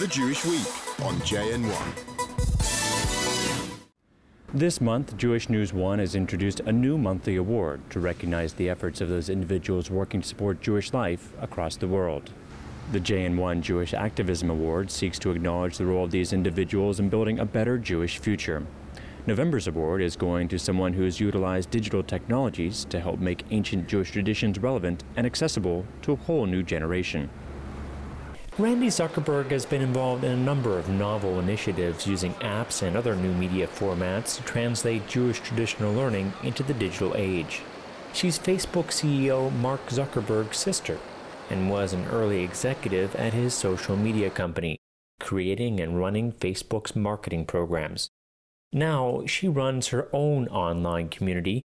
The Jewish Week on JN1. This month, Jewish News 1 has introduced a new monthly award to recognize the efforts of those individuals working to support Jewish life across the world. The JN1 Jewish Activism Award seeks to acknowledge the role of these individuals in building a better Jewish future. November's award is going to someone who has utilized digital technologies to help make ancient Jewish traditions relevant and accessible to a whole new generation. Randi Zuckerberg has been involved in a number of novel initiatives using apps and other new media formats to translate Jewish traditional learning into the digital age. She's Facebook CEO Mark Zuckerberg's sister and was an early executive at his social media company, creating and running Facebook's marketing programs. Now she runs her own online community,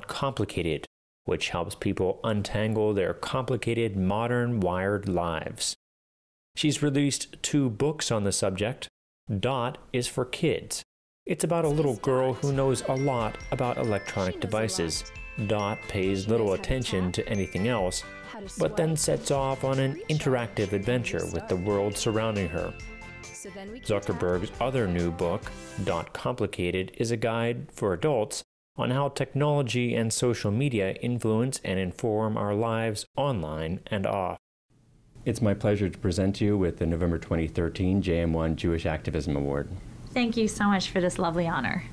.complicated, which helps people untangle their complicated modern wired lives. She's released 2 books on the subject. Dot is for kids. It's about a little girl who knows a lot about electronic devices. Dot pays little attention to anything else, but then sets off on an interactive adventure with the world surrounding her. Zuckerberg's other new book, Dot Complicated, is a guide for adults on how technology and social media influence and inform our lives online and off. It's my pleasure to present you with the November 2013 JN1 Jewish Activism Award. Thank you so much for this lovely honor.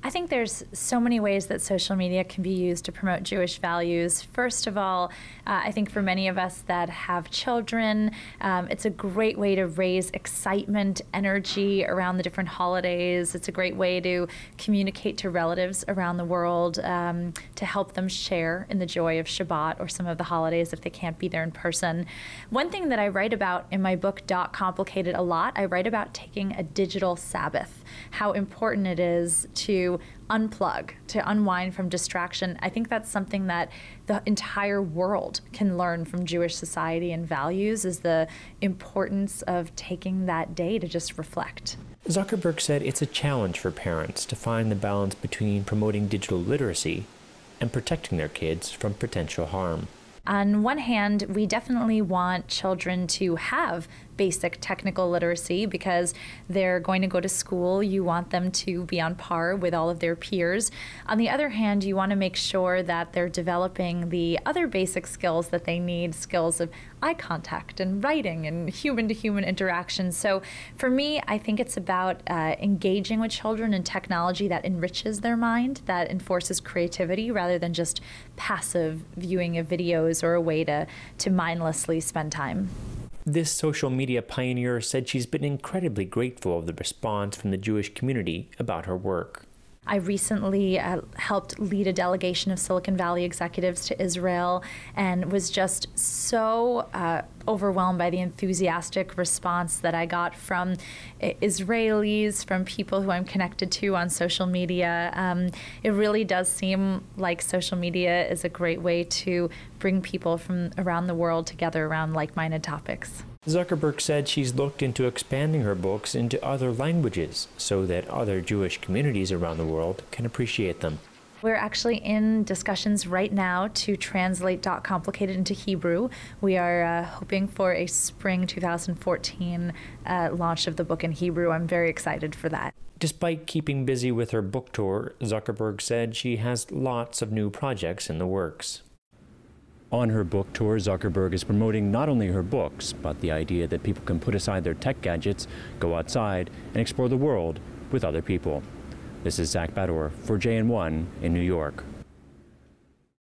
I think there's so many ways that social media can be used to promote Jewish values. First of all, I think for many of us that have children, it's a great way to raise excitement, energy around the different holidays. It's a great way to communicate to relatives around the world, to help them share in the joy of Shabbat or some of the holidays if they can't be there in person. One thing that I write about in my book, Complicated, a lot, I write about taking a digital Sabbath, how important it is to unplug, to unwind from distraction. I think that's something that the entire world can learn from Jewish society and values, is the importance of taking that day to just reflect. Zuckerberg said it's a challenge for parents to find the balance between promoting digital literacy and protecting their kids from potential harm. On one hand, we definitely want children to have basic technical literacy because they're going to go to school. You want them to be on par with all of their peers. On the other hand, you want to make sure that they're developing the other basic skills that they need, skills of eye contact and writing and human-to-human interaction. So for me, I think it's about engaging with children in technology that enriches their mind, that enforces creativity rather than just passive viewing of videos or a way to mindlessly spend time. This social media pioneer said she's been incredibly grateful of the response from the Jewish community about her work. I recently helped lead a delegation of Silicon Valley executives to Israel and was just so overwhelmed by the enthusiastic response that I got from Israelis, from people who I'm connected to on social media. It really does seem like social media is a great way to bring people from around the world together around like-minded topics. Zuckerberg said she's looked into expanding her books into other languages so that other Jewish communities around the world can appreciate them. We're actually in discussions right now to translate Complicated into Hebrew. We are hoping for a spring 2014 launch of the book in Hebrew. I'm very excited for that. Despite keeping busy with her book tour, Zuckerberg said she has lots of new projects in the works. On her book tour, Zuckerberg is promoting not only her books, but the idea that people can put aside their tech gadgets, go outside, and explore the world with other people. This is Zach Bador for JN1 in New York.